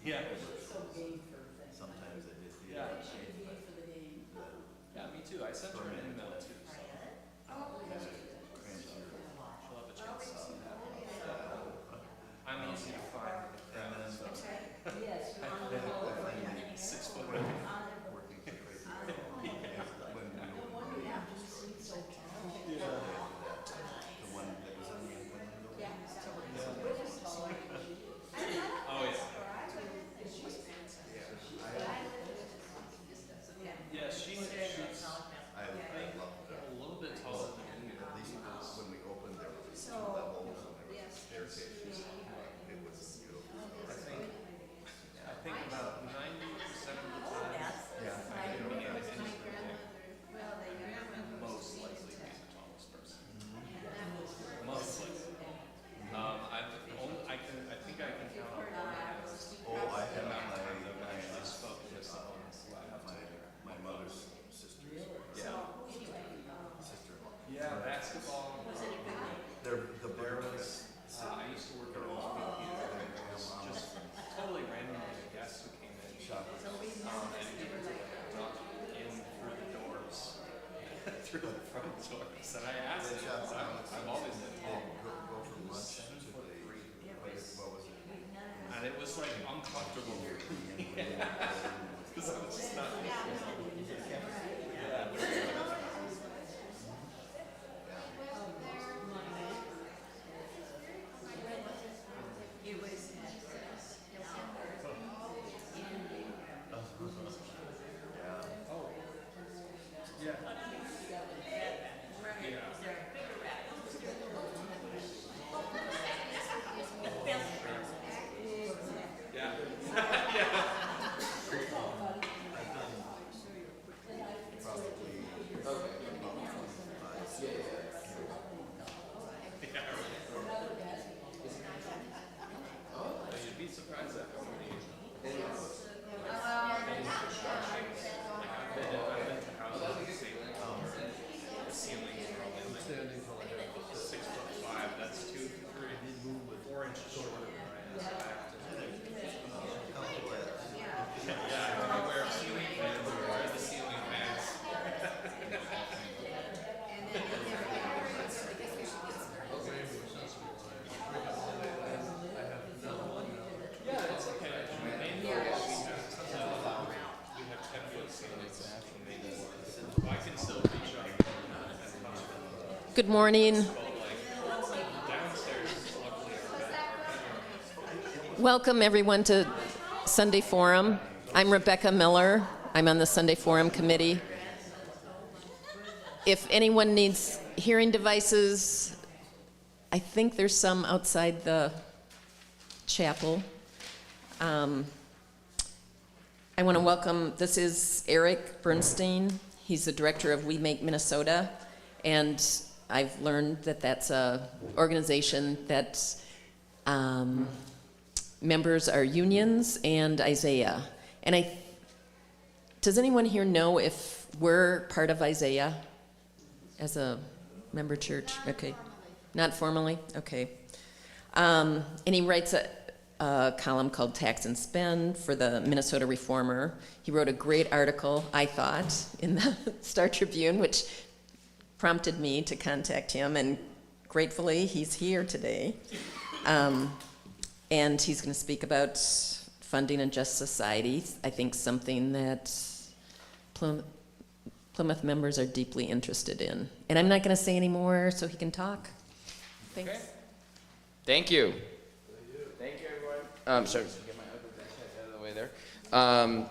Yeah. So game for things. Sometimes it is. Yeah. They should be game for the game. Yeah, me too. I sent her an email too. So she'll have a chance to see that. I'm easy to find in the crowd. So Yes, you're on the roll. 6 foot. Working for crazy. When we No wonder you do sleep so tall. the one that was on the window. Yeah. We're just taller than she is. Oh yeah. Yeah, she's I love that. a little bit taller than me. At least when we opened, there was 2 levels and there was staircases. It was beautiful. I think about 90% of the time, Yeah. I can be in any most likely be the tallest person. Most likely. I think I can count on one hand Oh, I the have amount of times I've actually spoken to someone who I have to. my mother's sisters. Yeah. Sister-in-law. Yeah, basketball. They're the Barons. I used to work at a movie theater. There was just totally randomly a guest who came in. And he was in through the doors, through the front doors. And I asked him, I've always been tall. Go from lunch to the, what was it? And it was like uncomfortable for me. Because I was just not. You'd be surprised at how many I've been to houses with ceilings where the ceilings are only like 6'5". That's 2 to 3, 4 inches shorter than I am. So I have to I have to wear ceiling fans or wear the ceiling fans. Yeah, it's okay. Mainly we have 10-foot ceilings and maybe more. I can still reach up and touch them. Good morning. Downstairs is luckily our Welcome everyone to Sunday Forum. I'm Rebecca Miller. I'm on the Sunday Forum committee. If anyone needs hearing devices, I think there's some outside the chapel. I want to welcome, this is Eric Bernstein. He's the director of We Make Minnesota, and I've learned that that's a organization that members are unions and Isaiah. And does anyone here know if we're part of Isaiah as a member church? Okay, not formally. Okay, and he writes a column called Tax and Spend for the Minnesota Reformer. He wrote a great article, I thought, in the Star Tribune, which prompted me to contact him, and gratefully he's here today. And he's going to speak about funding a just society, I think something that Plymouth members are deeply interested in. And I'm not going to say any more so he can talk. Thanks. Okay. Thank you. Thank you, everyone. Sorry, get my ugly backpack out of the way there.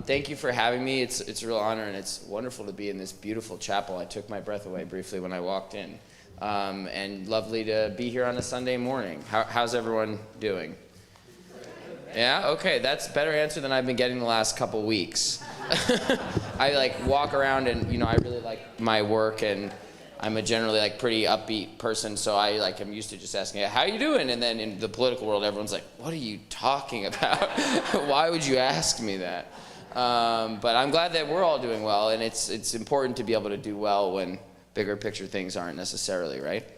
Thank you for having me. It's a real honor, and it's wonderful to be in this beautiful chapel. I took my breath away briefly when I walked in. And lovely to be here on a Sunday morning. How's everyone doing? Yeah? Okay, that's a better answer than I've been getting the last couple weeks. I walk around and, I really like my work, and I'm a generally pretty upbeat person, so I'm used to just asking, how you doing? And then in the political world, everyone's like, what are you talking about? Why would you ask me that? But I'm glad that we're all doing well, and it's important to be able to do well when bigger picture things aren't necessarily, right?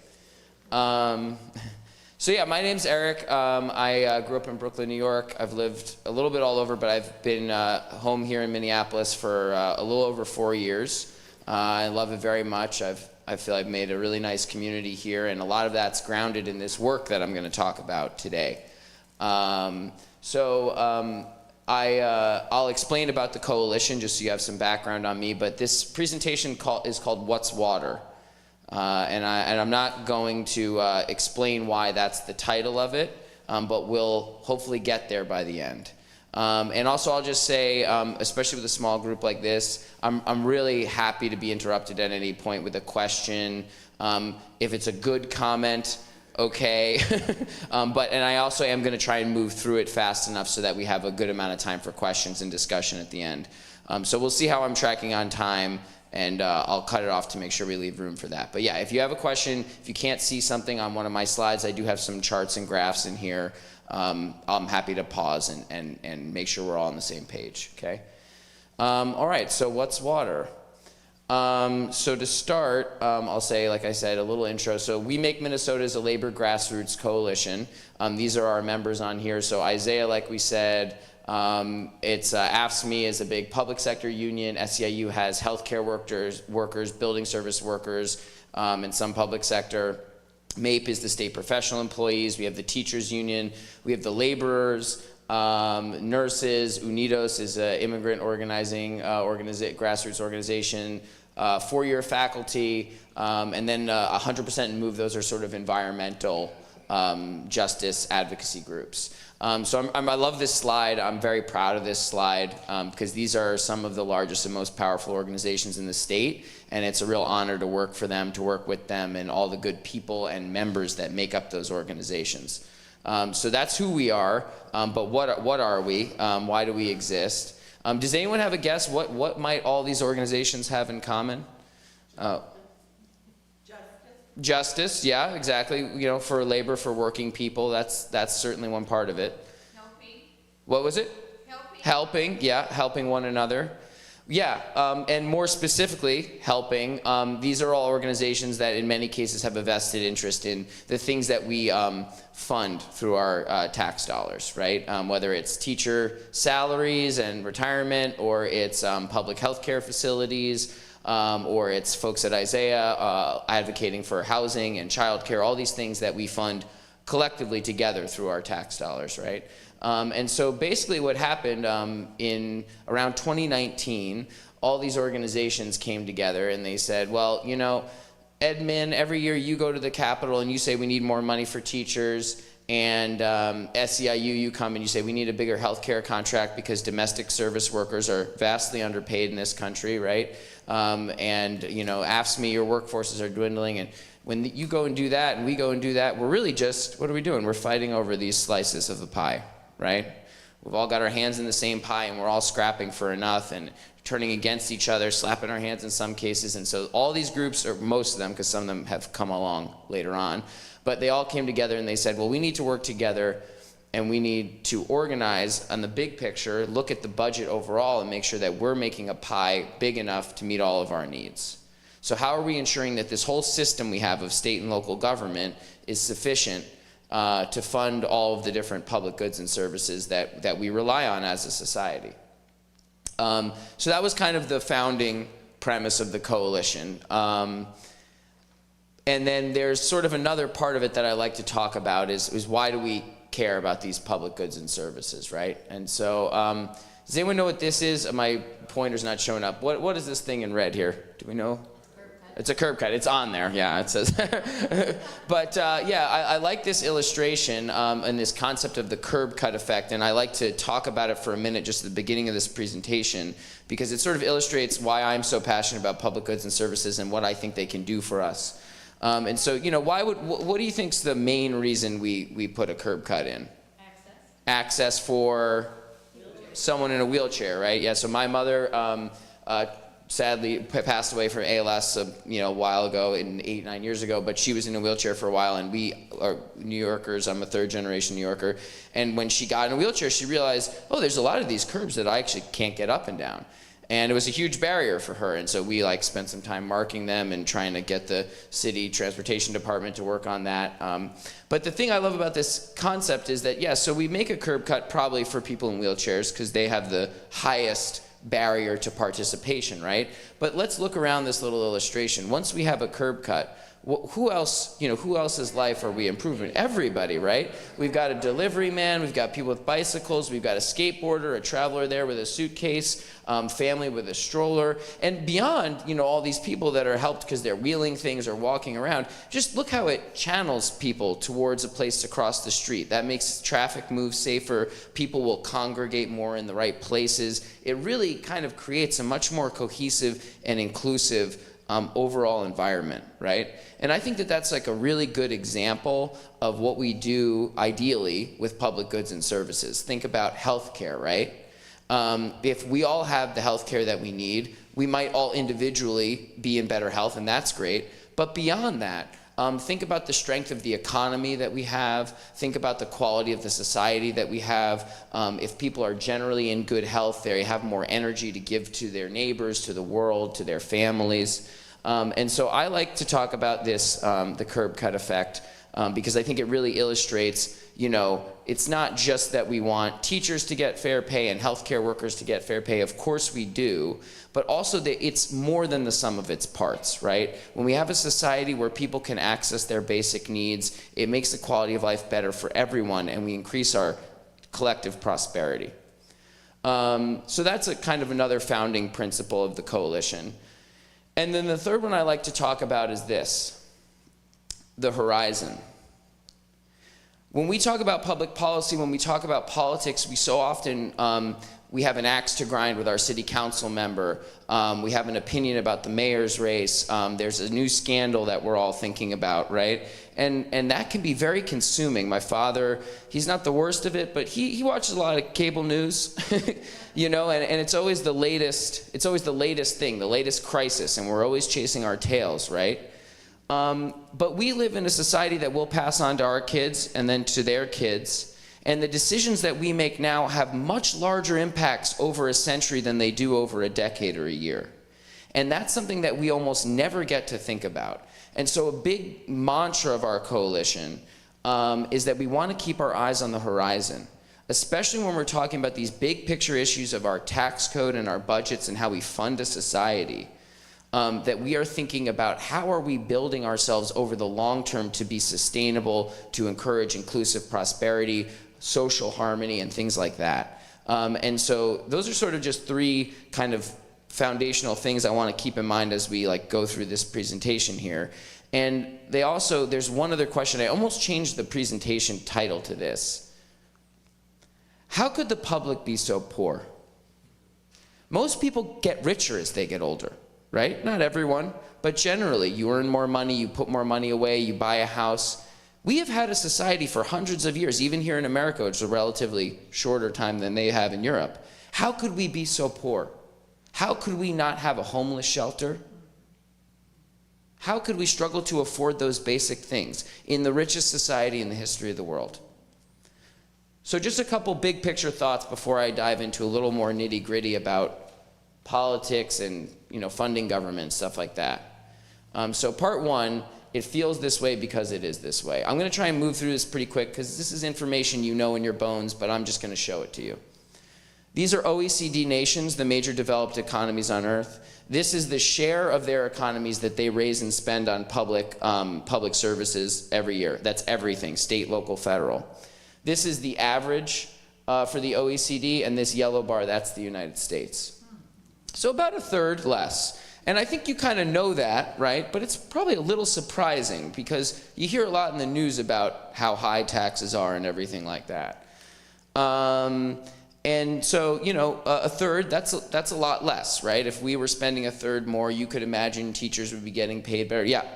So yeah, my name's Eric. I grew up in Brooklyn, New York. I've lived a little bit all over, but I've been home here in Minneapolis for a little over 4 years. I love it very much. I feel I've made a really nice community here, and a lot of that's grounded in this work that I'm going to talk about today. I'll explain about the coalition just so you have some background on me, but this presentation is called What's Water? And I'm not going to explain why that's the title of it, but we'll hopefully get there by the end. And also I'll just say, especially with a small group like this, I'm really happy to be interrupted at any point with a question. If it's a good comment, okay. And I also am going to try and move through it fast enough so that we have a good amount of time for questions and discussion at the end. So we'll see how I'm tracking on time. And I'll cut it off to make sure we leave room for that. But yeah, if you have a question, if you can't see something on one of my slides, I do have some charts and graphs in here. I'm happy to pause and make sure we're all on the same page, okay? All right, so what's water? So to start, I'll say, like I said, a little intro. So We Make Minnesota is a labor grassroots coalition. These are our members on here. So Isaiah, like we said, it's AFSCME is a big public sector union. SEIU has healthcare workers, building service workers, and some public sector. MAPE is the state professional employees. We have the teachers union. We have the laborers, nurses. Unidos is an immigrant organizing grassroots organization. 4-year faculty, and then 100% MOVE. Those are sort of environmental justice advocacy groups. So I love this slide. I'm very proud of this slide because these are some of the largest and most powerful organizations in the state, and it's a real honor to work for them, to work with them, and all the good people and members that make up those organizations. So that's who we are, but what are we? Why do we exist? Does anyone have a guess? What might all these organizations have in common? Justice, yeah, exactly. You know, for labor, for working people, that's certainly one part of it. Helping. What was it? Helping, yeah, helping one another. Yeah, and more specifically, helping. These are all organizations that in many cases have a vested interest in the things that we fund through our tax dollars, right? Whether it's teacher salaries and retirement, or it's public health care facilities, or it's folks at Isaiah advocating for housing and childcare, all these things that we fund collectively together through our tax dollars, right? And so basically what happened in around 2019, all these organizations came together and they said, well, you know, Edmund, every year you go to the Capitol and you say we need more money for teachers, and SEIU, you come and you say we need a bigger healthcare contract because domestic service workers are vastly underpaid in this country, right? And you know, AFSCME, your workforces are dwindling, and when you go and do that and we go and do that, we're really just, what are we doing? We're fighting over these slices of the pie, right? We've all got our hands in the same pie and we're all scrapping for enough and turning against each other, slapping our hands in some cases. And so all these groups, or most of them, because some of them have come along later on, but they all came together and they said, well, we need to work together and we need to organize on the big picture, look at the budget overall and make sure that we're making a pie big enough to meet all of our needs. So how are we ensuring that this whole system we have of state and local government is sufficient to fund all of the different public goods and services that we rely on as a society? So that was kind of the founding premise of the coalition. And then there's sort of another part of it that I like to talk about is why do we care about these public goods and services, right? And so does anyone know what this is? My pointer's not showing up. What is this thing in red here? Do we know? It's a curb cut. It's on there. Yeah, it says. But yeah, I like this illustration and this concept of the curb cut effect, and I like to talk about it for a minute just at the beginning of this presentation because it sort of illustrates why I'm so passionate about public goods and services and what I think they can do for us. And so, you know, what do you think's the main reason we put a curb cut in? Access for someone in a wheelchair, right? Yeah. So my mother sadly passed away from ALS a while ago, 8-9 years ago, but she was in a wheelchair for a while, and we are New Yorkers. I'm a third generation New Yorker, and when she got in a wheelchair she realized, oh, there's a lot of these curbs that I actually can't get up and down. And it was a huge barrier for her. And so we spent some time marking them and trying to get the city transportation department to work on that. But the thing I love about this concept is that, so we make a curb cut probably for people in wheelchairs because they have the highest barrier to participation, right? But let's look around this little illustration. Once we have a curb cut, who else's life are we improving? Everybody, right? We've got a delivery man, we've got people with bicycles, we've got a skateboarder, a traveler there with a suitcase, family with a stroller, and beyond, all these people that are helped because they're wheeling things or walking around. Just look how it channels people towards a place to cross the street. That makes traffic move safer. People will congregate more in the right places. It really kind of creates a much more cohesive and inclusive overall environment, right? And I think that that's a really good example of what we do ideally with public goods and services. Think about healthcare, right? If we all have the healthcare that we need, we might all individually be in better health, and that's great. But beyond that, think about the strength of the economy that we have. Think about the quality of the society that we have. If people are generally in good health, they have more energy to give to their neighbors, to the world, to their families. And so I like to talk about this, the curb cut effect, because I think it really illustrates, it's not just that we want teachers to get fair pay and healthcare workers to get fair pay. Of course we do. But also that it's more than the sum of its parts, right? When we have a society where people can access their basic needs, it makes the quality of life better for everyone, and we increase our collective prosperity. So that's a kind of another founding principle of the coalition. And then the third one I like to talk about is this, the horizon. When we talk about public policy, when we talk about politics, we so often we have an axe to grind with our city council member. We have an opinion about the mayor's race. There's a new scandal that we're all thinking about, right? And that can be very consuming. My father, he's not the worst of it, but he watches a lot of cable news, and it's always the latest. It's always the latest thing, the latest crisis, and we're always chasing our tails, right? But we live in a society that will pass on to our kids and then to their kids. And the decisions that we make now have much larger impacts over a century than they do over a decade or a year. And that's something that we almost never get to think about. And so a big mantra of our coalition is that we want to keep our eyes on the horizon, especially when we're talking about these big picture issues of our tax code and our budgets and how we fund a society. That we are thinking about how are we building ourselves over the long term to be sustainable, to encourage inclusive prosperity, social harmony, and things like that. And so those are sort of just three kind of foundational things I want to keep in mind as we go through this presentation here. And there's one other question. I almost changed the presentation title to this. How could the public be so poor? Most people get richer as they get older, right? Not everyone, but generally you earn more money, you put more money away, you buy a house. We have had a society for hundreds of years, even here in America, which is a relatively shorter time than they have in Europe. How could we be so poor? How could we not have a homeless shelter? How could we struggle to afford those basic things in the richest society in the history of the world? So just a couple big picture thoughts before I dive into a little more nitty-gritty about politics and funding government, stuff like that. So part one, it feels this way because it is this way. I'm going to try and move through this pretty quick because this is information you know in your bones, but I'm just going to show it to you. These are OECD nations, the major developed economies on earth. This is the share of their economies that they raise and spend on public services every year. That's everything, state, local, federal. This is the average for the OECD, and this yellow bar, that's the United States. So about a third less. And I think you kind of know that, right? But it's probably a little surprising because you hear a lot in the news about how high taxes are and everything like that. And so, a third, that's a lot less, right? If we were spending a third more, you could imagine teachers would be getting paid better. Yeah. Does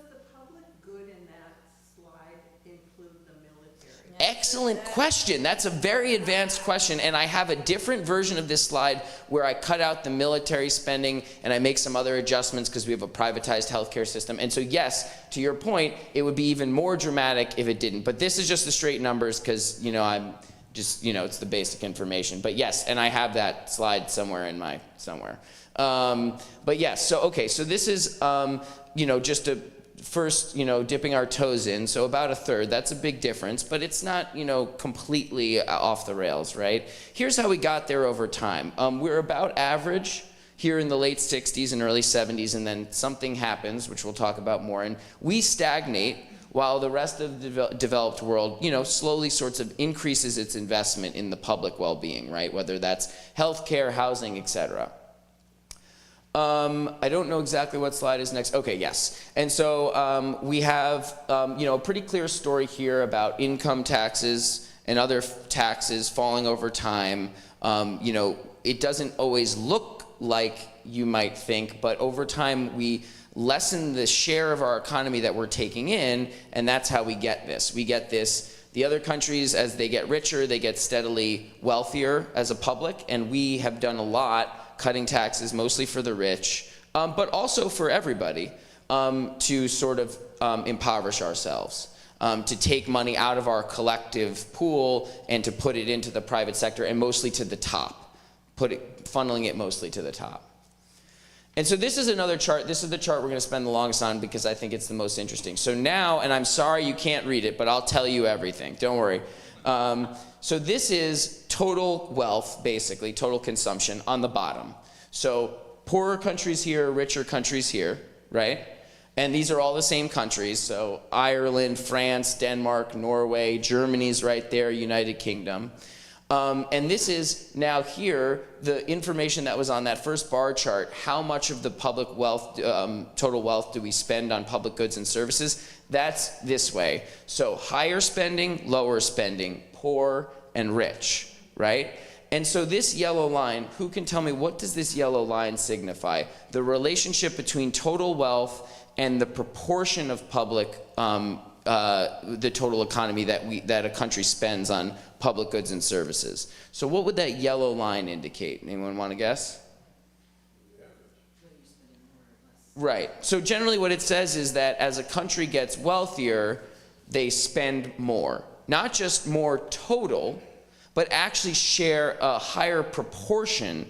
the public good in that slide include the military? Excellent question. That's a very advanced question, and I have a different version of this slide where I cut out the military spending and I make some other adjustments because we have a privatized healthcare system. And so yes, to your point, it would be even more dramatic if it didn't. But this is just the straight numbers because, I'm Just, it's the basic information. But yes, and I have that slide somewhere. But yes, so this is, just to first, dipping our toes in. So about a third, that's a big difference, but it's not, completely off the rails, right? Here's how we got there over time. We're about average here in the late 60s and early 70s, and then something happens, which we'll talk about more, and we stagnate while the rest of the developed world, slowly sorts of increases its investment in the public well-being, right? Whether that's healthcare, housing, etc. I don't know exactly what slide is next. Okay, yes. And so we have, a pretty clear story here about income taxes and other taxes falling over time. It doesn't always look like you might think, but over time we lessen the share of our economy that we're taking in, and that's how we get this. We get this, the other countries, as they get richer, they get steadily wealthier as a public, and we have done a lot cutting taxes, mostly for the rich, but also for everybody, to sort of impoverish ourselves, to take money out of our collective pool and to put it into the private sector, and mostly to the top, funneling it mostly to the top. And so this is another chart. This is the chart we're going to spend the longest on because I think it's the most interesting. So now, and I'm sorry you can't read it, but I'll tell you everything. Don't worry. So this is total wealth, basically, total consumption on the bottom. So poorer countries here, richer countries here, right? And these are all the same countries. So Ireland, France, Denmark, Norway, Germany's right there, United Kingdom. And this is now here, the information that was on that first bar chart, how much of the public wealth, total wealth do we spend on public goods and services? That's this way. So higher spending, lower spending, poor and rich, right? And so this yellow line, who can tell me what does this yellow line signify? The relationship between total wealth and the proportion of public, the total economy that a country spends on public goods and services. So what would that yellow line indicate? Anyone want to guess? Right. So generally what it says is that as a country gets wealthier, they spend more. Not just more total, but actually share a higher proportion,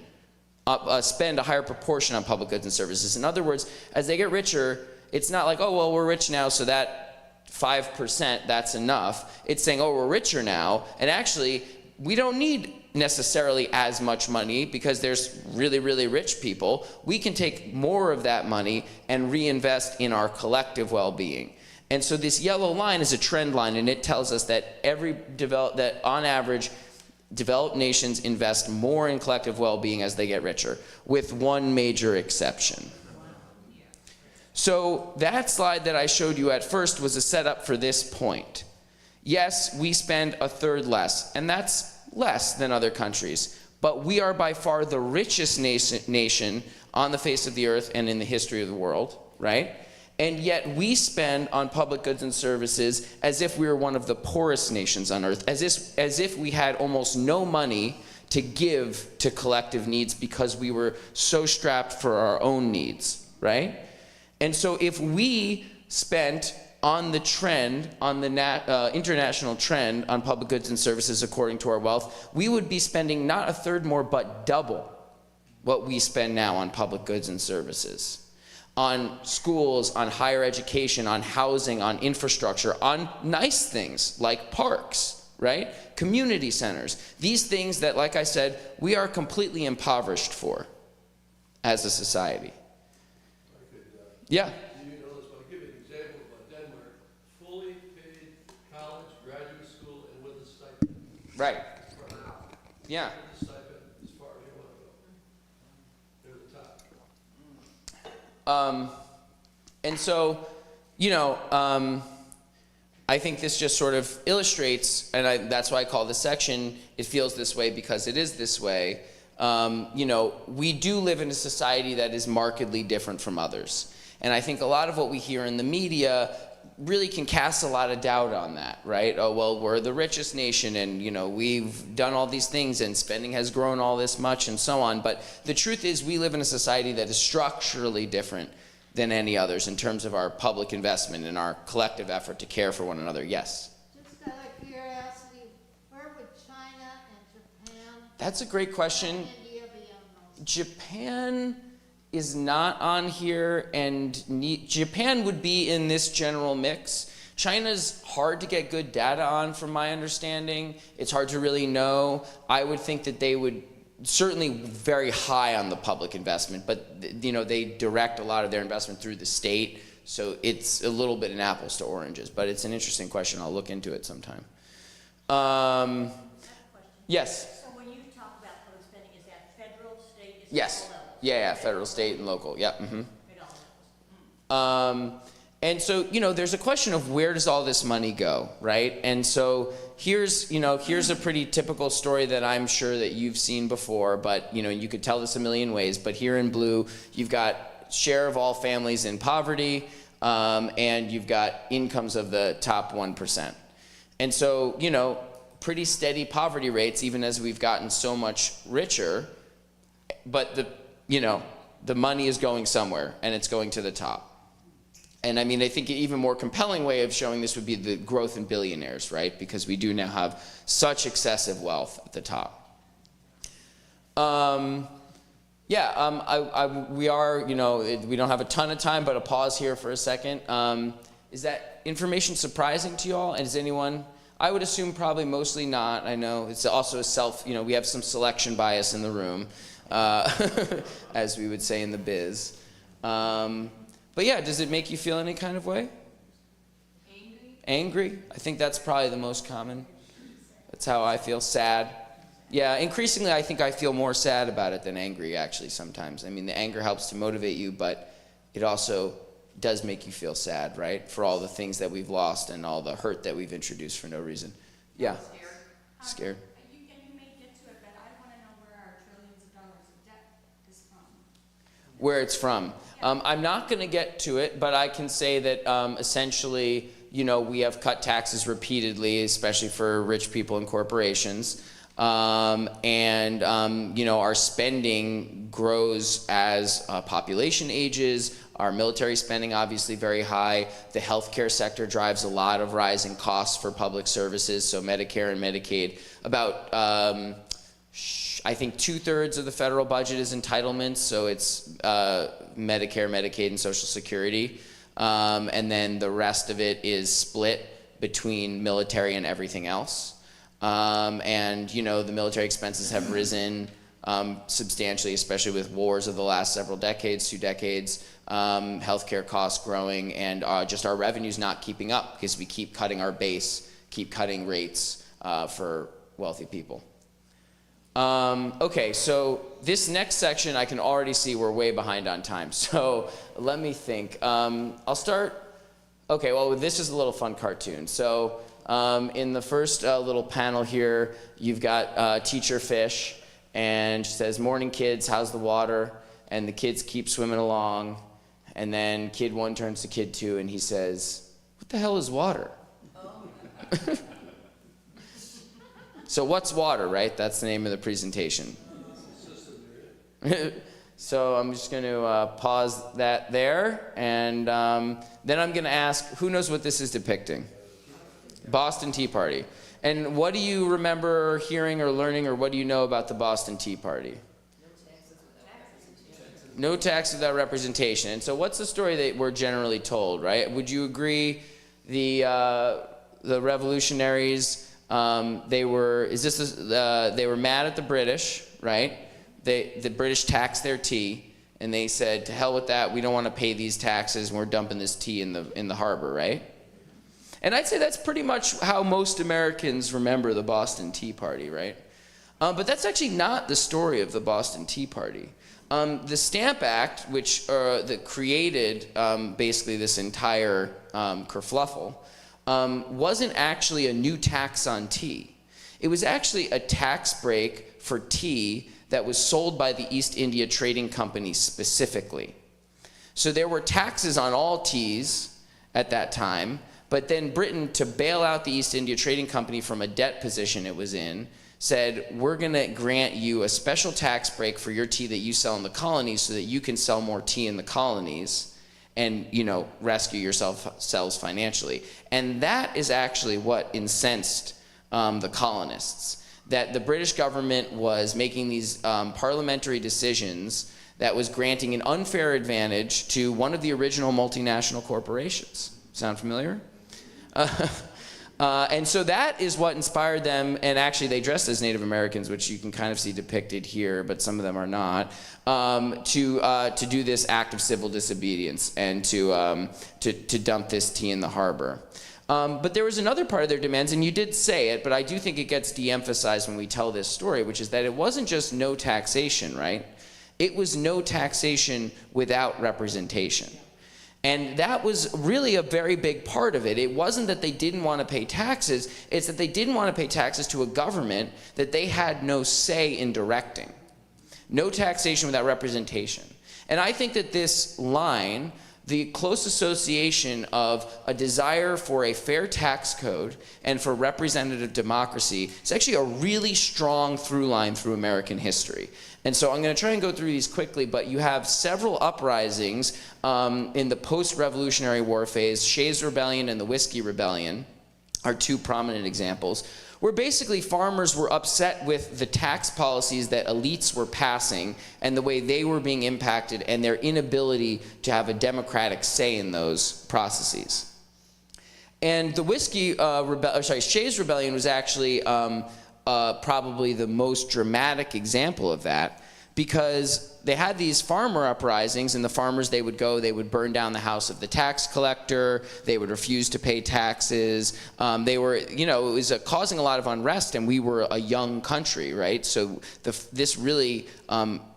spend a higher proportion on public goods and services. In other words, as they get richer, it's not like, oh, well, we're rich now, so that 5%, that's enough. It's saying, oh, we're richer now, and actually, we don't need necessarily as much money because there's really, really rich people. We can take more of that money and reinvest in our collective well-being. And so this yellow line is a trend line, and it tells us that that on average, developed nations invest more in collective well-being as they get richer, with one major exception. So that slide that I showed you at first was a setup for this point. Yes, we spend a third less, and that's less than other countries, but we are by far the richest nation on the face of the earth and in the history of the world, right? And yet we spend on public goods and services as if we were one of the poorest nations on earth, as if we had almost no money to give to collective needs because we were so strapped for our own needs, right? And so if we spent on the trend, on the international trend on public goods and services according to our wealth, we would be spending not a third more, but double what we spend now on public goods and services. On schools, on higher education, on housing, on infrastructure, on nice things like parks, right? Community centers. These things that, like I said, we are completely impoverished for as a society. Yeah. You know this, but I'll give you an example of Denmark. Fully paid college, graduate school, and with a stipend. Right. For now. Yeah. With a stipend as far as you want to go. They're the top. And so, I think this just sort of illustrates, and that's why I call this section, it feels this way because it is this way. We do live in a society that is markedly different from others. And I think a lot of what we hear in the media really can cast a lot of doubt on that, right? Oh, well, we're the richest nation and, we've done all these things and spending has grown all this much and so on. But the truth is we live in a society that is structurally different than any others in terms of our public investment and our collective effort to care for one another. Yes? Just out of curiosity, where would China That's a great question. Japan is not on here, and Japan would be in this general mix. China's hard to get good data on, from my understanding. It's hard to really know. I would think that they would certainly very high on the public investment, but they direct a lot of their investment through the state, so it's a little bit an apples to oranges. But it's an interesting question. I'll look into it sometime. Yes. So when you talk about public spending, is that federal, state, is Yes. all levels? Yeah, federal, state, and local. Yep. At all levels. And so, there's a question of where does all this money go, right? And so here's a pretty typical story that I'm sure that you've seen before, but, you could tell this a million ways. But here in blue, you've got share of all families in poverty, and you've got incomes of the top 1%. And so, pretty steady poverty rates, even as we've gotten so much richer, but the money is going somewhere, and it's going to the top. And I mean, I think an even more compelling way of showing this would be the growth in billionaires, right? Because we do now have such excessive wealth at the top. We are, we don't have a ton of time, but a pause here for a second. Is that information surprising to you all? And is anyone, I would assume probably mostly not. I know it's also we have some selection bias in the room, as we would say in the biz. But yeah, does it make you feel any kind of way? Angry? I think that's probably the most common. That's how I feel. Sad. Yeah, increasingly I think I feel more sad about it than angry, actually, sometimes. I mean, the anger helps to motivate you, but it also does make you feel sad, right? For all the things that we've lost and all the hurt that we've introduced for no reason. Yeah. Scared. You may get to it, but I want to know where our trillions of dollars of debt is from. Where it's from. I'm not going to get to it, but I can say that essentially, we have cut taxes repeatedly, especially for rich people and corporations. Our spending grows as population ages. Our military spending, obviously, very high. The healthcare sector drives a lot of rising costs for public services, so Medicare and Medicaid. About I think 2/3 of the federal budget is entitlements, so it's Medicare, Medicaid, and Social Security. And then the rest of it is split between military and everything else. The military expenses have risen substantially, especially with wars of the last several decades, 2 decades, healthcare costs growing, and just our revenues not keeping up because we keep cutting our base, keep cutting rates for wealthy people. Okay, so this next section, I can already see we're way behind on time. So let me think. I'll start. Okay, well, this is a little fun cartoon. So in the first little panel here, you've got teacher fish, and she says, "Morning, kids, how's the water?" And the kids keep swimming along. And then kid 1 turns to kid 2, and he says, "What the hell is water?" Oh. So what's water, right? That's the name of the presentation. So I'm just going to pause that there, and then I'm going to ask, who knows what this is depicting? Boston Tea Party. And what do you remember hearing or learning, or what do you know about the Boston Tea Party? No tax without representation. And so what's the story that we're generally told, right? Would you agree the revolutionaries, they were mad at the British, right? The British taxed their tea, and they said, to hell with that, we don't want to pay these taxes, and we're dumping this tea in the harbor, right? And I'd say that's pretty much how most Americans remember the Boston Tea Party, right? But that's actually not the story of the Boston Tea Party. The Stamp Act, which that created basically this entire kerfluffle, wasn't actually a new tax on tea. It was actually a tax break for tea that was sold by the East India Trading Company specifically. So there were taxes on all teas at that time, but then Britain, to bail out the East India Trading Company from a debt position it was in, said, we're going to grant you a special tax break for your tea that you sell in the colonies so that you can sell more tea in the colonies and, rescue yourselves financially. And that is actually what incensed the colonists. that the British government was making these parliamentary decisions that was granting an unfair advantage to one of the original multinational corporations. Sound familiar? And so that is what inspired them, and actually they dressed as Native Americans, which you can kind of see depicted here, but some of them are not, to do this act of civil disobedience and to dump this tea in the harbor. But there was another part of their demands, and you did say it, but I do think it gets de-emphasized when we tell this story, which is that it wasn't just no taxation, right? It was no taxation without representation. And that was really a very big part of it. It wasn't that they didn't want to pay taxes, it's that they didn't want to pay taxes to a government that they had no say in directing. No taxation without representation. And I think that this line, the close association of a desire for a fair tax code and for representative democracy, is actually a really strong through line through American history. And so I'm going to try and go through these quickly, but you have several uprisings in the post-Revolutionary War phase. Shays' Rebellion and the Whiskey Rebellion are two prominent examples, where basically farmers were upset with the tax policies that elites were passing and the way they were being impacted and their inability to have a democratic say in those processes. And the Shays' Rebellion was actually probably the most dramatic example of that, because they had these farmer uprisings, and the farmers, they would burn down the house of the tax collector, they would refuse to pay taxes, they were, it was causing a lot of unrest, and we were a young country, right? So this really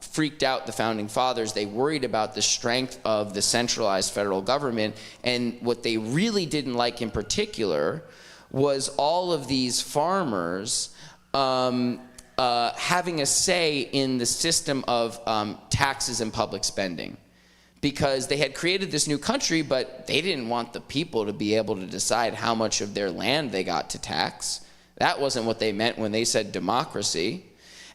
freaked out the founding fathers. They worried about the strength of the centralized federal government, and what they really didn't like in particular was all of these farmers having a say in the system of taxes and public spending, because they had created this new country, but they didn't want the people to be able to decide how much of their land they got to tax. That wasn't what they meant when they said democracy.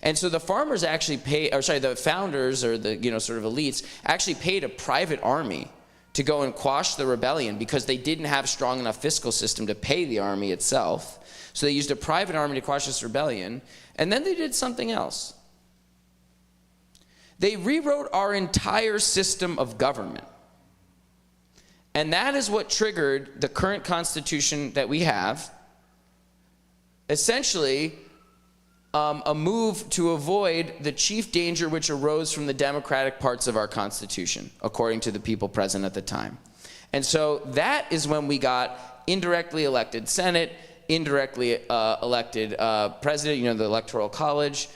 And so the farmers actually the founders, or the sort of elites, actually paid a private army to go and quash the rebellion, because they didn't have a strong enough fiscal system to pay the army itself. So they used a private army to quash this rebellion, and then they did something else. They rewrote our entire system of government. And that is what triggered the current constitution that we have. Essentially, a move to avoid the chief danger which arose from the democratic parts of our Constitution, according to the people present at the time. And so that is when we got indirectly elected Senate, indirectly elected president, the Electoral College.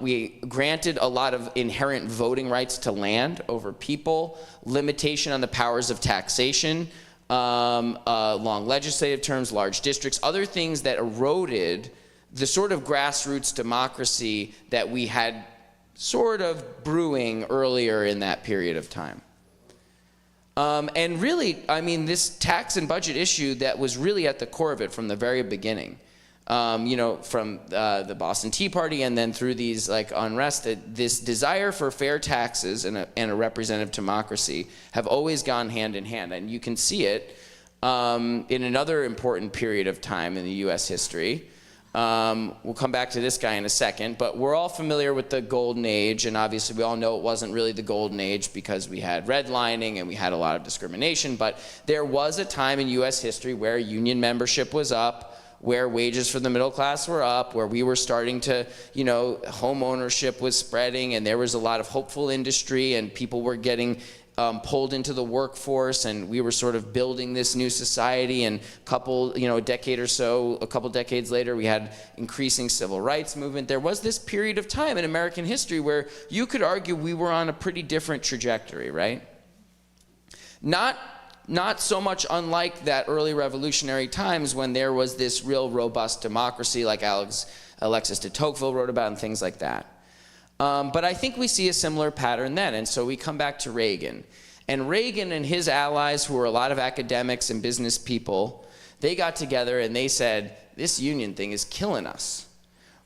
We granted a lot of inherent voting rights to land over people, limitation on the powers of taxation, long legislative terms, large districts, other things that eroded the sort of grassroots democracy that we had sort of brewing earlier in that period of time. And really, this tax and budget issue that was really at the core of it from the very beginning, from the Boston Tea Party and then through these unrest, this desire for fair taxes and a representative democracy have always gone hand in hand. And you can see it in another important period of time in the U.S. history. We'll come back to this guy in a second, but we're all familiar with the Golden Age, and obviously we all know it wasn't really the Golden Age because we had redlining and we had a lot of discrimination, but there was a time in U.S. history where union membership was up, where wages for the middle class were up, where we were starting to, home ownership was spreading, and there was a lot of hopeful industry, and people were getting pulled into the workforce, and we were sort of building this new society. And a couple decades later, we had increasing civil rights movement. There was this period of time in American history where you could argue we were on a pretty different trajectory, right? Not so much unlike that early revolutionary times when there was this real robust democracy like Alexis de Tocqueville wrote about and things like that. But I think we see a similar pattern then, and so we come back to Reagan. And Reagan and his allies, who were a lot of academics and business people, they got together and they said, this union thing is killing us.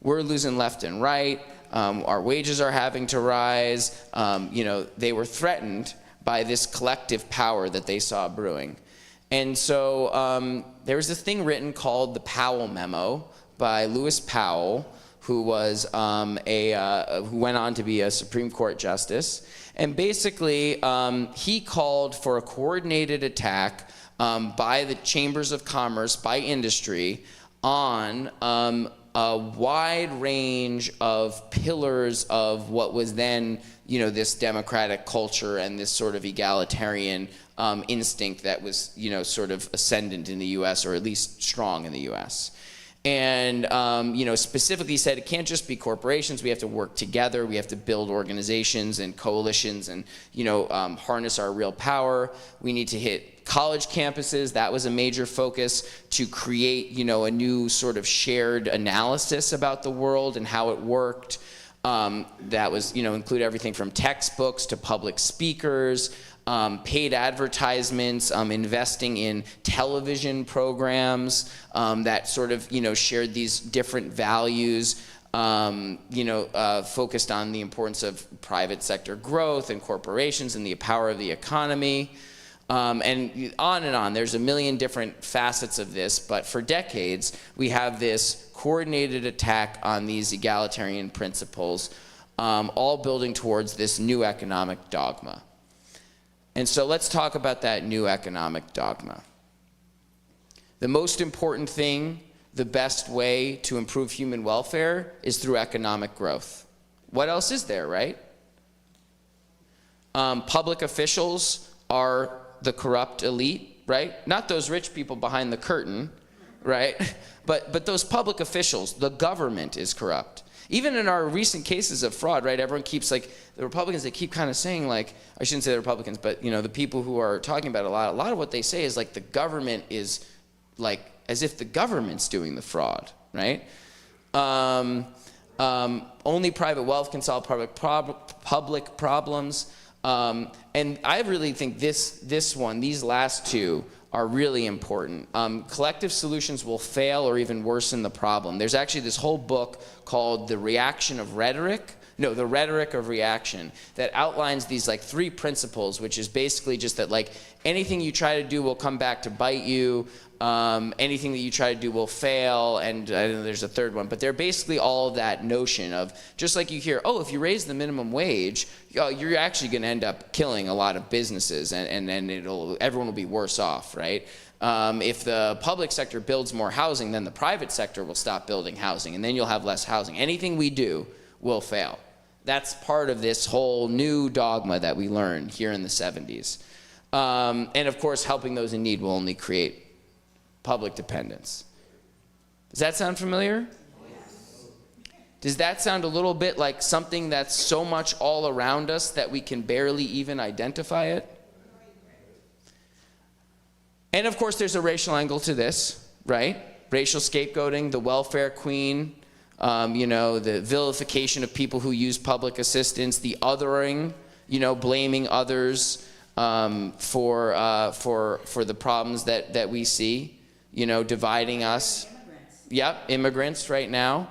We're losing left and right. Our wages are having to rise. They were threatened by this collective power that they saw brewing. And so there was this thing written called the Powell Memo by Lewis Powell, who was who went on to be a Supreme Court justice. And basically, he called for a coordinated attack by the chambers of commerce, by industry, on a wide range of pillars of what was then, this democratic culture and this sort of egalitarian instinct that was, sort of ascendant in the U.S., or at least strong in the U.S. And, specifically said it can't just be corporations. We have to work together. We have to build organizations and coalitions and, harness our real power. We need to hit college campuses. That was a major focus, to create, a new sort of shared analysis about the world and how it worked. That was, include everything from textbooks to public speakers, paid advertisements, investing in television programs that sort of, shared these different values, focused on the importance of private sector growth and corporations and the power of the economy. And on. There's a million different facets of this, but for decades, we have this coordinated attack on these egalitarian principles, all building towards this new economic dogma. And so let's talk about that new economic dogma. The most important thing, the best way to improve human welfare is through economic growth. What else is there, right? Public officials are the corrupt elite, right? Not those rich people behind the curtain, right? But those public officials, the government is corrupt. Even in our recent cases of fraud, right? Everyone keeps, like, the Republicans, they keep kind of saying, like, I shouldn't say the Republicans, but, the people who are talking about it a lot of what they say is, like, the government is, like, as if the government's doing the fraud, right? Only private wealth can solve public problems. And I really think these last two are really important. Collective solutions will fail or even worsen the problem. There's actually this whole book called The Rhetoric of Reaction, that outlines these like 3 principles, which is basically just that, like, anything you try to do will come back to bite you. Anything that you try to do will fail, and I don't know, there's a third one, but they're basically all that notion of, just like you hear, if you raise the minimum wage, you're actually going to end up killing a lot of businesses, and everyone will be worse off, right? If the public sector builds more housing, then the private sector will stop building housing, and then you'll have less housing. Anything we do will fail. That's part of this whole new dogma that we learned here in the 70s. And of course, helping those in need will only create public dependence. Does that sound familiar? Yes. Does that sound a little bit like something that's so much all around us that we can barely even identify it? And of course, there's a racial angle to this, right? Racial scapegoating, the welfare queen, the vilification of people who use public assistance, the othering, blaming others for the problems that we see. Dividing us. Immigrants. Yep, immigrants right now.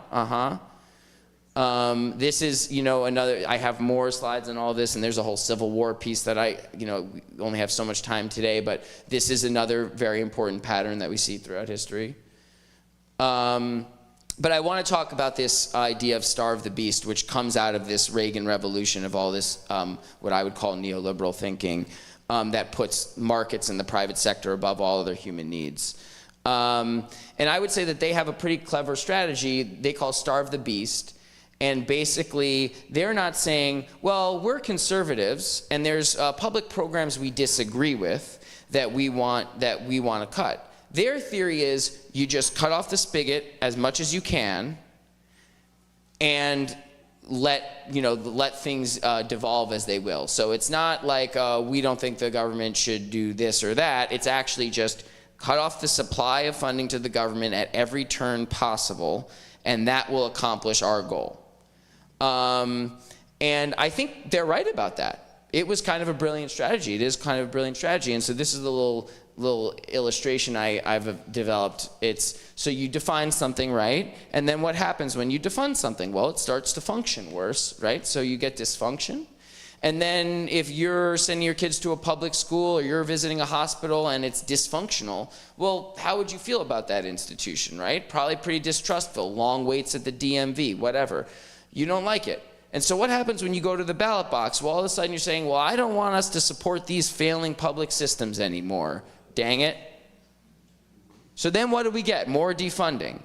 This is, I have more slides on all this, and there's a whole Civil War piece that we only have so much time today, but this is another very important pattern that we see throughout history. But I want to talk about this idea of starve the beast, which comes out of this Reagan revolution of all this, what I would call neoliberal thinking, that puts markets and the private sector above all other human needs. And I would say that they have a pretty clever strategy they call starve the beast. And basically, they're not saying, well, we're conservatives, and there's public programs we disagree with that we want to cut. Their theory is you just cut off the spigot as much as you can, and let things devolve as they will. So it's not like we don't think the government should do this or that. It's actually just cut off the supply of funding to the government at every turn possible, and that will accomplish our goal. And I think they're right about that. It was kind of a brilliant strategy. It is kind of a brilliant strategy. And so this is the little illustration I've developed. It's so you define something, right? And then what happens when you define something? Well, it starts to function worse, right? So you get dysfunction. And then if you're sending your kids to a public school or you're visiting a hospital and it's dysfunctional, well, how would you feel about that institution, right? Probably pretty distrustful, long waits at the DMV, whatever. You don't like it. And so what happens when you go to the ballot box? Well, all of a sudden you're saying, well, I don't want us to support these failing public systems anymore. Dang it. So then what do we get? More defunding.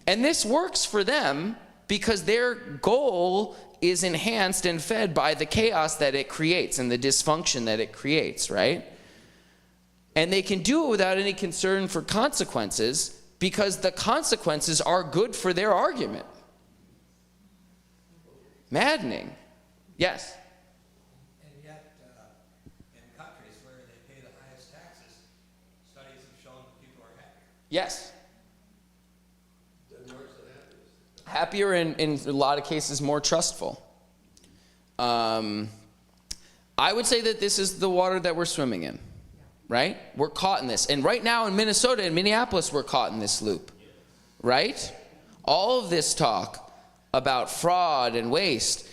And this works for them because their goal is enhanced and fed by the chaos that it creates and the dysfunction that it creates, right? And they can do it without any concern for consequences because the consequences are good for their argument. Maddening. Yes? And yet, in countries where they pay the highest taxes, studies have shown that people are happier. Yes. Denmark's the happiest. Happier and in a lot of cases more trustful. I would say that this is the water that we're swimming in, right? We're caught in this. And right now in Minnesota and Minneapolis, we're caught in this loop, right? All of this talk about fraud and waste,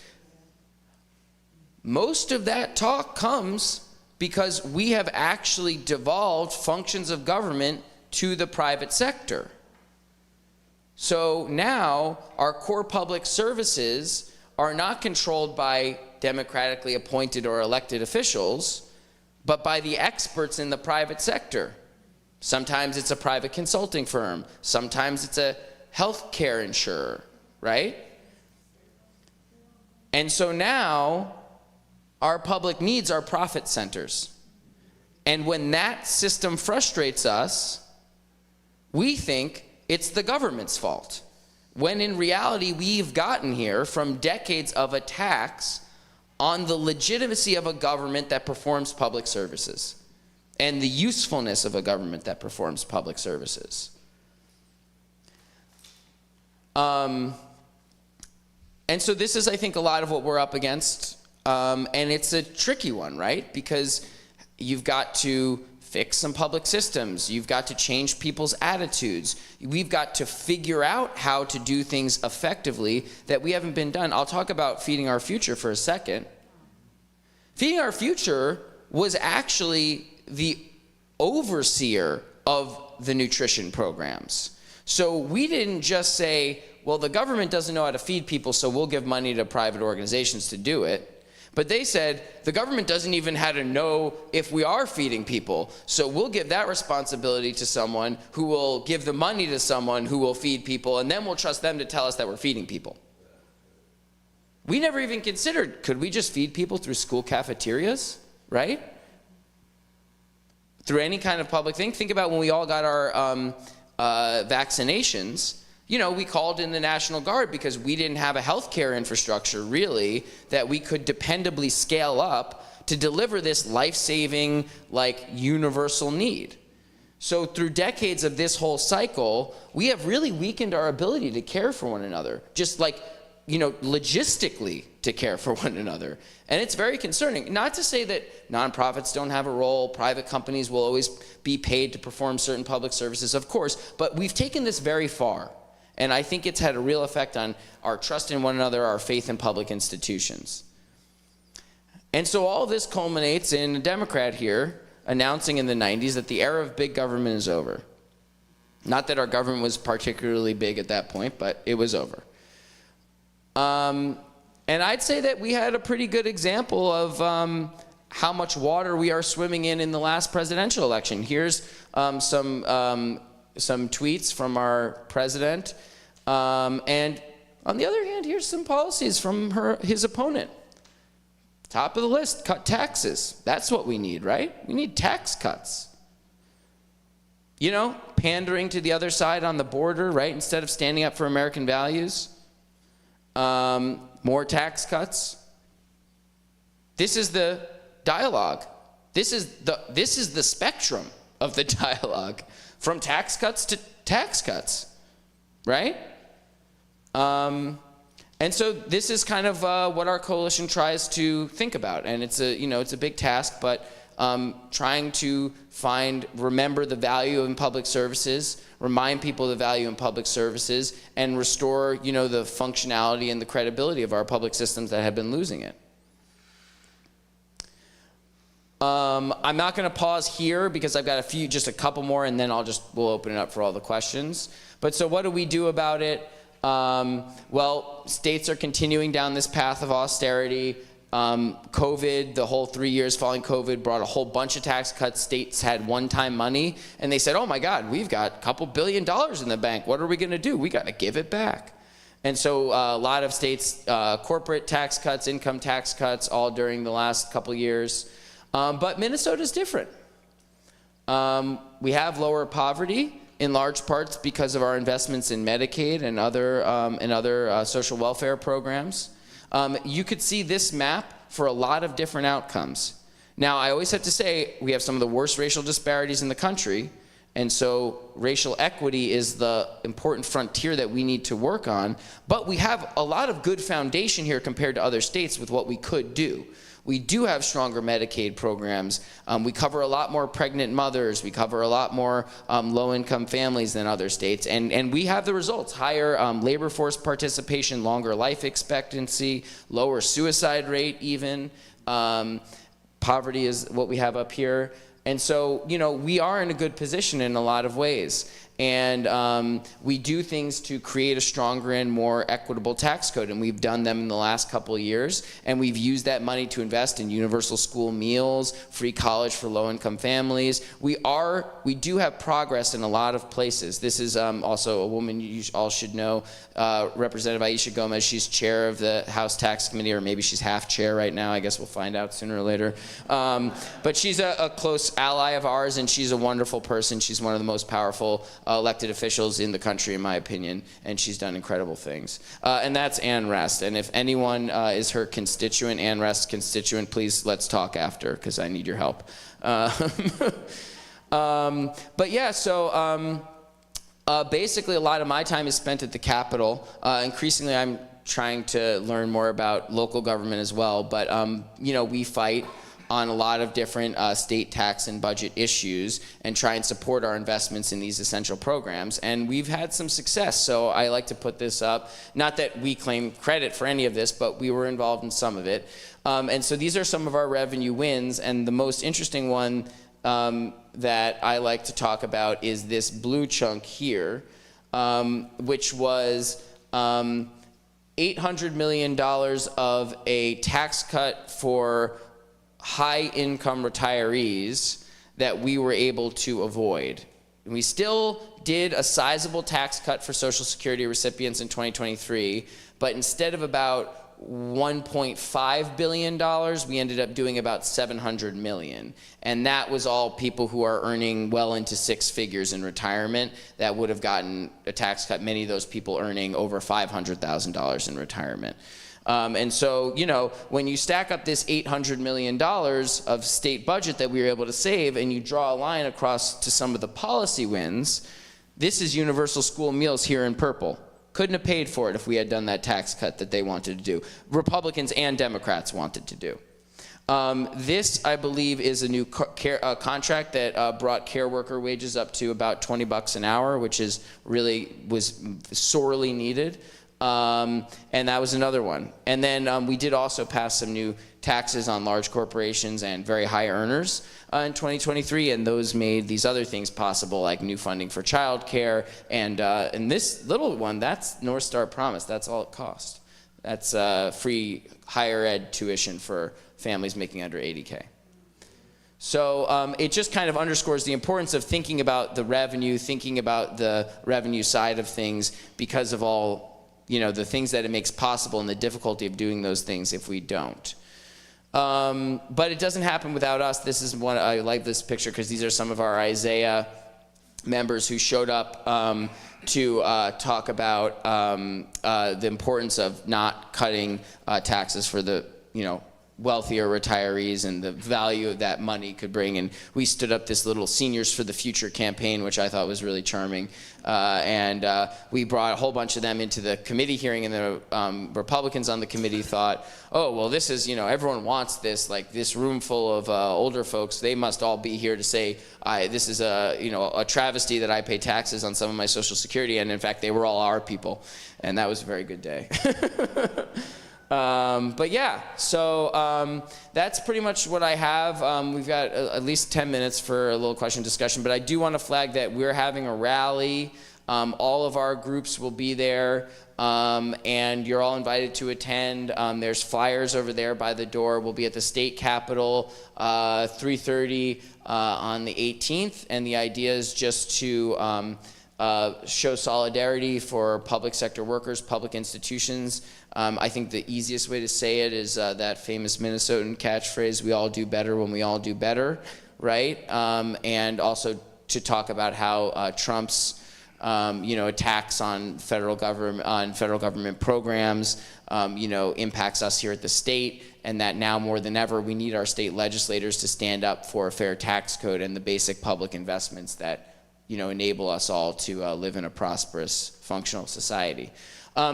most of that talk comes because we have actually devolved functions of government to the private sector. So now our core public services are not controlled by democratically appointed or elected officials, but by the experts in the private sector. Sometimes it's a private consulting firm. Sometimes it's a healthcare insurer, right? And so now our public needs are profit centers. And when that system frustrates us, we think it's the government's fault. When in reality, we've gotten here from decades of attacks on the legitimacy of a government that performs public services and the usefulness of a government that performs public services. And so this is, I think, a lot of what we're up against. And it's a tricky one, right? Because you've got to fix some public systems. You've got to change people's attitudes. We've got to figure out how to do things effectively that we haven't been done. I'll talk about feeding our future for a second. Feeding our future was actually the overseer of the nutrition programs. So we didn't just say, well, the government doesn't know how to feed people, so we'll give money to private organizations to do it. But they said, the government doesn't even how to know if we are feeding people, so we'll give that responsibility to someone who will give the money to someone who will feed people, and then we'll trust them to tell us that we're feeding people. We never even considered, could we just feed people through school cafeterias, right? Through any kind of public thing. Think about when we all got our vaccinations. You know, we called in the National Guard because we didn't have a healthcare infrastructure, really, that we could dependably scale up to deliver this life-saving, like, universal need. So through decades of this whole cycle, we have really weakened our ability to care for one another, just like, you know, logistically to care for one another. And it's very concerning. Not to say that nonprofits don't have a role, private companies will always be paid to perform certain public services, of course, but we've taken this very far. And I think it's had a real effect on our trust in one another, our faith in public institutions. And so all of this culminates in a Democrat here announcing in the 90s that the era of big government is over. Not that our government was particularly big at that point, but it was over. And I'd say that we had a pretty good example of how much water we are swimming in the last presidential election. Here's some tweets from our president. And on the other hand, here's some policies from his opponent. Top of the list, cut taxes. That's what we need, right? We need tax cuts. You know, pandering to the other side on the border, right? Instead of standing up for American values. More tax cuts. This is the dialogue. This is the spectrum of the dialogue. From tax cuts to tax cuts, right? And so this is kind of what our coalition tries to think about, and it's a big task, but trying to remember the value in public services, remind people of the value in public services, and restore, the functionality and the credibility of our public systems that have been losing it. I'm not going to pause here because I've got just a couple more, and then we'll open it up for all the questions. But so what do we do about it? Well, states are continuing down this path of austerity. COVID, the whole 3 years following COVID, brought a whole bunch of tax cuts. States had one-time money, and they said, oh my God, we've got a couple $2 billion in the bank. What are we going to do? We got to give it back. And so a lot of states, corporate tax cuts, income tax cuts, all during the last couple years. But Minnesota's different. We have lower poverty in large parts because of our investments in Medicaid and other social welfare programs. You could see this map for a lot of different outcomes. Now, I always have to say we have some of the worst racial disparities in the country, and so racial equity is the important frontier that we need to work on. But we have a lot of good foundation here compared to other states with what we could do. We do have stronger Medicaid programs. We cover a lot more pregnant mothers. We cover a lot more low-income families than other states. And we have the results: higher labor force participation, longer life expectancy, lower suicide rate even. Poverty is what we have up here. And so, we are in a good position in a lot of ways. And we do things to create a stronger and more equitable tax code, and we've done them in the last couple of years, and we've used that money to invest in universal school meals, free college for low-income families. We do have progress in a lot of places. This is also a woman you all should know, Representative Aisha Gomez. She's chair of the House Tax Committee, or maybe she's half chair right now. I guess we'll find out sooner or later. But she's a close ally of ours, and she's a wonderful person. She's one of the most powerful elected officials in the country, in my opinion, and she's done incredible things. And that's Ann Rest. And if anyone is her constituent, Ann Rest's constituent, please let's talk after, because I need your help. But yeah, so basically a lot of my time is spent at the Capitol. Increasingly, I'm trying to learn more about local government as well. But we fight on a lot of different state tax and budget issues and try and support our investments in these essential programs. And we've had some success, so I like to put this up. Not that we claim credit for any of this, but we were involved in some of it. And so these are some of our revenue wins, and the most interesting one that I like to talk about is this blue chunk here, which was $800 million of a tax cut for high-income retirees that we were able to avoid. We still did a sizable tax cut for Social Security recipients in 2023, but instead of about $1.5 billion, we ended up doing about $700 million. And that was all people who are earning well into six figures in retirement that would have gotten a tax cut, many of those people earning over $500,000 in retirement. And so, when you stack up this $800 million of state budget that we were able to save, and you draw a line across to some of the policy wins, this is universal school meals here in purple. Couldn't have paid for it if we had done that tax cut that they wanted to do. Republicans and Democrats wanted to do. This, I believe, is a new contract that brought care worker wages up to about $20 an hour, which was sorely needed. And that was another one. And then we did also pass some new taxes on large corporations and very high earners in 2023, and those made these other things possible, like new funding for childcare. And this little one, that's North Star Promise. That's all it cost. That's free higher ed tuition for families making under 80K. So it just kind of underscores the importance of thinking about the revenue, thinking about the revenue side of things, because of all the things that it makes possible and the difficulty of doing those things if we don't. But it doesn't happen without us. This is one, I like this picture because these are some of our Isaiah members who showed up to talk about the importance of not cutting taxes for the, wealthier retirees and the value of that money could bring. And we stood up this little Seniors for the Future campaign, which I thought was really charming. And we brought a whole bunch of them into the committee hearing, and the Republicans on the committee thought, oh, well, this is, everyone wants this, like this room full of older folks, they must all be here to say, this is a travesty that I pay taxes on some of my Social Security. And in fact, they were all our people. And that was a very good day. But yeah, so that's pretty much what I have. We've got at least 10 minutes for a little question discussion, but I do want to flag that we're having a rally. All of our groups will be there, and you're all invited to attend. There's flyers over there by the door. We'll be at the state capitol 3:30 on the 18th, and the idea is just to show solidarity for public sector workers, public institutions. I think the easiest way to say it is that famous Minnesotan catchphrase, we all do better when we all do better, right? And also to talk about how Trump's attacks on federal government programs, impacts us here at the state, and that now more than ever we need our state legislators to stand up for a fair tax code and the basic public investments that enable us all to live in a prosperous, functional society.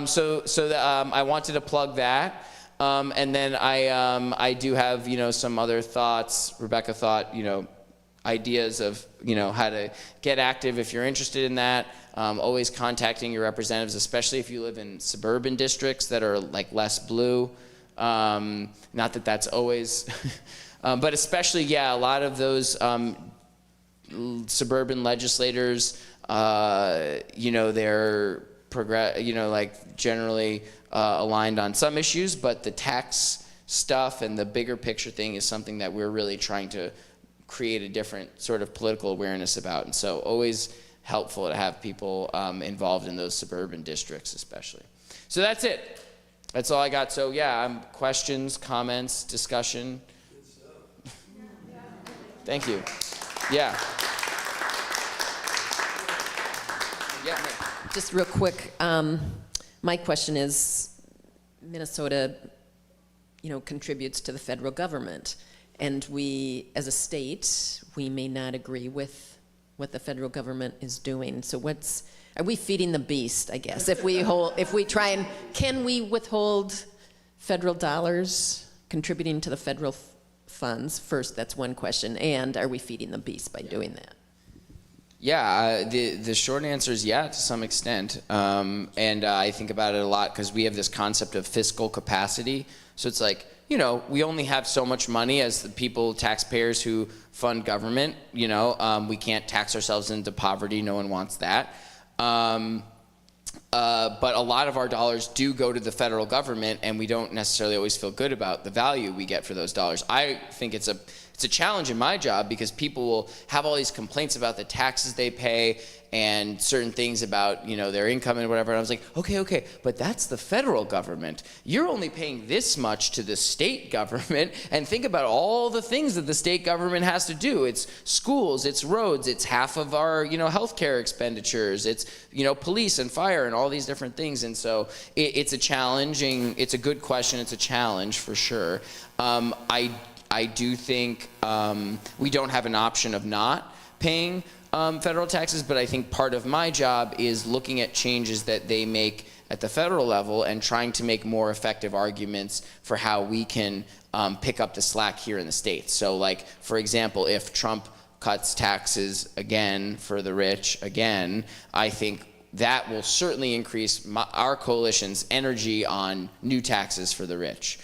So I wanted to plug that, and then I do have some other thoughts. Rebecca thought ideas of how to get active if you're interested in that. Always contacting your representatives, especially if you live in suburban districts that are like less blue. Not that that's always, but especially a lot of those suburban legislators, they're generally aligned on some issues, but the tax stuff and the bigger picture thing is something that we're really trying to create a different sort of political awareness about. And so always helpful to have people involved in those suburban districts especially. So that's it. That's all I got. So questions, comments, discussion. Thank you. Yeah. Yeah. Just real quick, my question is, Minnesota, contributes to the federal government, and we, as a state, we may not agree with what the federal government is doing. So are we feeding the beast, I guess, if we try and, can we withhold federal dollars contributing to the federal funds? First, that's one question, and are we feeding the beast by doing that? Yeah, the short answer is to some extent. And I think about it a lot because we have this concept of fiscal capacity. So it's like, we only have so much money as the people, taxpayers who fund government. We can't tax ourselves into poverty. No one wants that. But a lot of our dollars do go to the federal government, and we don't necessarily always feel good about the value we get for those dollars. I think it's a challenge in my job because people will have all these complaints about the taxes they pay and certain things about their income and whatever. And I was like, okay, but that's the federal government. You're only paying this much to the state government, and think about all the things that the state government has to do. It's schools, it's roads, it's half of our healthcare expenditures, it's police and fire and all these different things. And so it's a good question. It's a challenge for sure. I do think we don't have an option of not paying federal taxes, but I think part of my job is looking at changes that they make at the federal level and trying to make more effective arguments for how we can pick up the slack here in the States. So like, for example, if Trump cuts taxes again for the rich again, I think that will certainly increase our coalition's energy on new taxes for the rich.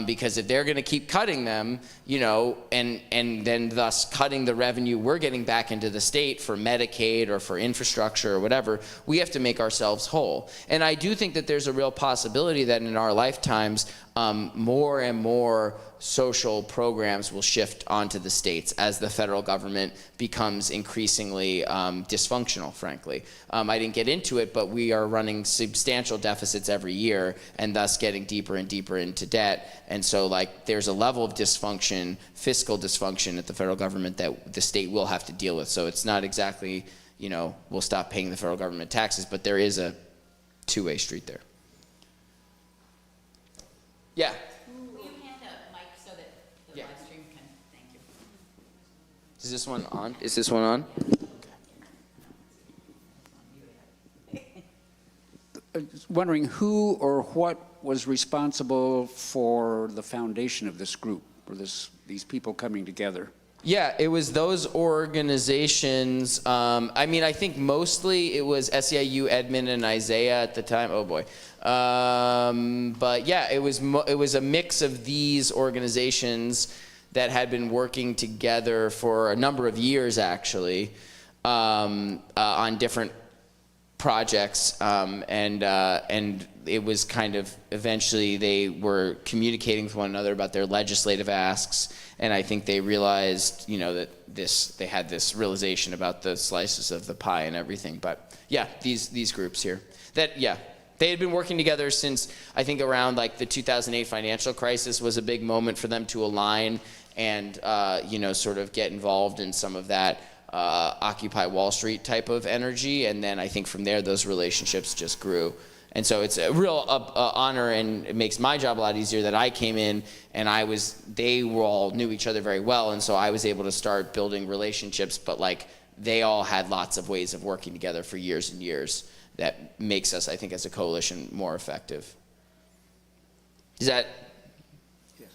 Because if they're going to keep cutting them, and then thus cutting the revenue we're getting back into the state for Medicaid or for infrastructure or whatever, we have to make ourselves whole. And I do think that there's a real possibility that in our lifetimes, more and more social programs will shift onto the states as the federal government becomes increasingly dysfunctional, frankly. I didn't get into it, but we are running substantial deficits every year and thus getting deeper and deeper into debt. And so there's a level of dysfunction, fiscal dysfunction at the federal government that the state will have to deal with. So it's not exactly, we'll stop paying the federal government taxes, but there is a two-way street there. Yeah. Will you hand a mic so that the live stream can, thank you. Is this one on? Is this one on? Wondering who or what was responsible for the foundation of this group, or these people coming together? Yeah, it was those organizations. I mean, I think mostly it was SEIU, Edmond, and Isaiah at the time. Oh boy. But yeah, it was a mix of these organizations that had been working together for a number of years, actually, on different projects, and it was kind of eventually they were communicating with one another about their legislative asks, and I think they realized, that they had this realization about the slices of the pie and everything. But yeah, these groups here, they had been working together since I think around like the 2008 financial crisis was a big moment for them to align and sort of get involved in some of that Occupy Wall Street type of energy, and then I think from there those relationships just grew. And so it's a real honor, and it makes my job a lot easier that I came in and they all knew each other very well, and so I was able to start building relationships, but like they all had lots of ways of working together for years and years that makes us, I think, as a coalition more effective. Is that? Yes.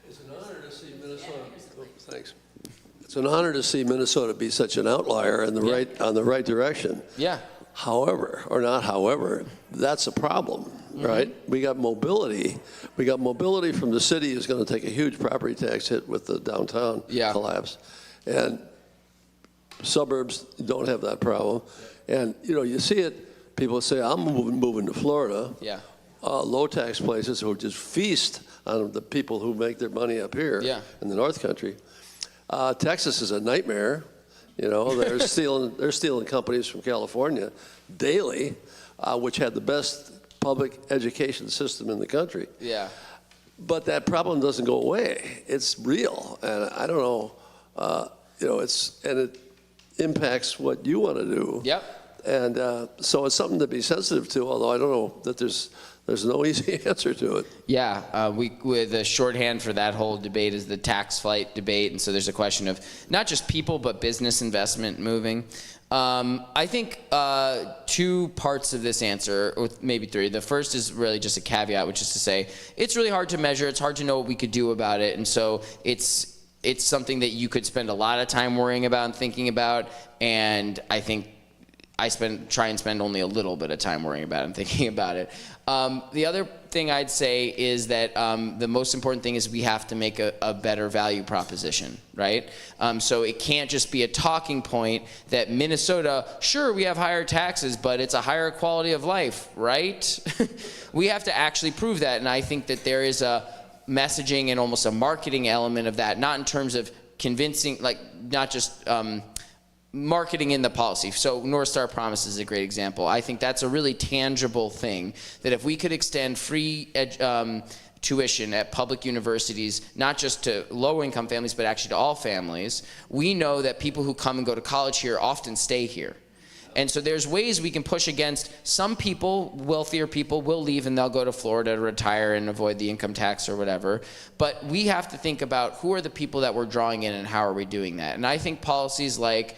It's an honor to see Minnesota. Oh, thanks. It's an honor to see Minnesota be such an outlier in on the right direction. Yeah. However, that's a problem, right? We got mobility. We got mobility from the city is going to take a huge property tax hit with the downtown collapse. And suburbs don't have that problem. And, you see it, people say, I'm moving to Florida. Yeah. Low tax places who just feast on the people who make their money up here in the North Country. Texas is a nightmare. They're stealing companies from California daily, which had the best public education system in the country. Yeah. But that problem doesn't go away. It's real, and I don't know. It impacts what you want to do. Yep. And so it's something to be sensitive to. Although I don't know that there's no easy answer to it. Yeah, the shorthand for that whole debate is the tax flight debate, and so there's a question of not just people but business investment moving. I think two parts of this answer, or maybe three. The first is really just a caveat, which is to say it's really hard to measure. It's hard to know what we could do about it, and so it's something that you could spend a lot of time worrying about and thinking about, and I think I try and spend only a little bit of time worrying about it and thinking about it. The other thing I'd say is that the most important thing is we have to make a better value proposition, right? So it can't just be a talking point that Minnesota, sure, we have higher taxes, but it's a higher quality of life, right? We have to actually prove that, and I think that there is a messaging and almost a marketing element of that, not in terms of convincing, not just marketing in the policy. So North Star Promise is a great example. I think that's a really tangible thing, that if we could extend free tuition at public universities, not just to low-income families, but actually to all families, we know that people who come and go to college here often stay here. And so there's ways we can push against some people, wealthier people will leave and they'll go to Florida to retire and avoid the income tax or whatever. But we have to think about who are the people that we're drawing in and how are we doing that. And I think policies like,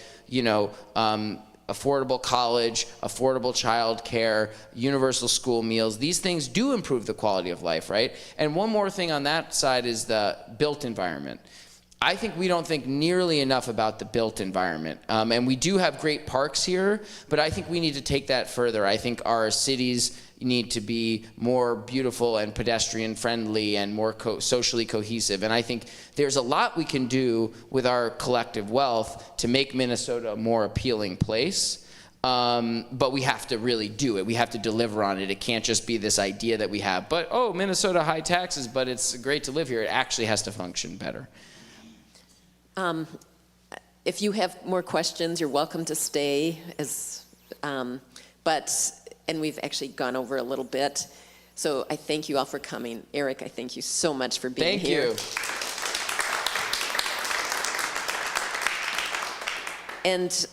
affordable college, affordable child care, universal school meals, these things do improve the quality of life, right? And one more thing on that side is the built environment. I think we don't think nearly enough about the built environment. And we do have great parks here, but I think we need to take that further. I think our cities need to be more beautiful and pedestrian friendly and more socially cohesive. And I think there's a lot we can do with our collective wealth to make Minnesota a more appealing place. But we have to really do it. We have to deliver on it. It can't just be this idea that we have, but Minnesota high taxes, but it's great to live here. It actually has to function better. If you have more questions, you're welcome to stay. And we've actually gone over a little bit. So I thank you all for coming. Eric, I thank you so much for being here. Thank you. And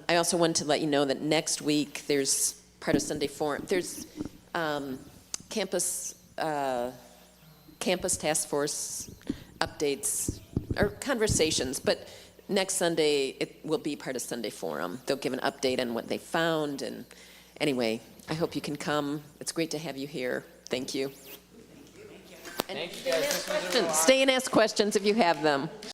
I also wanted to let you know that next week there's part of Sunday Forum. There's campus task force updates or conversations, but next Sunday it will be part of Sunday Forum. They'll give an update on what they found, and anyway, I hope you can come. It's great to have you here. Thank you. Thank you guys. This was a real honor. Stay and ask questions if you have them.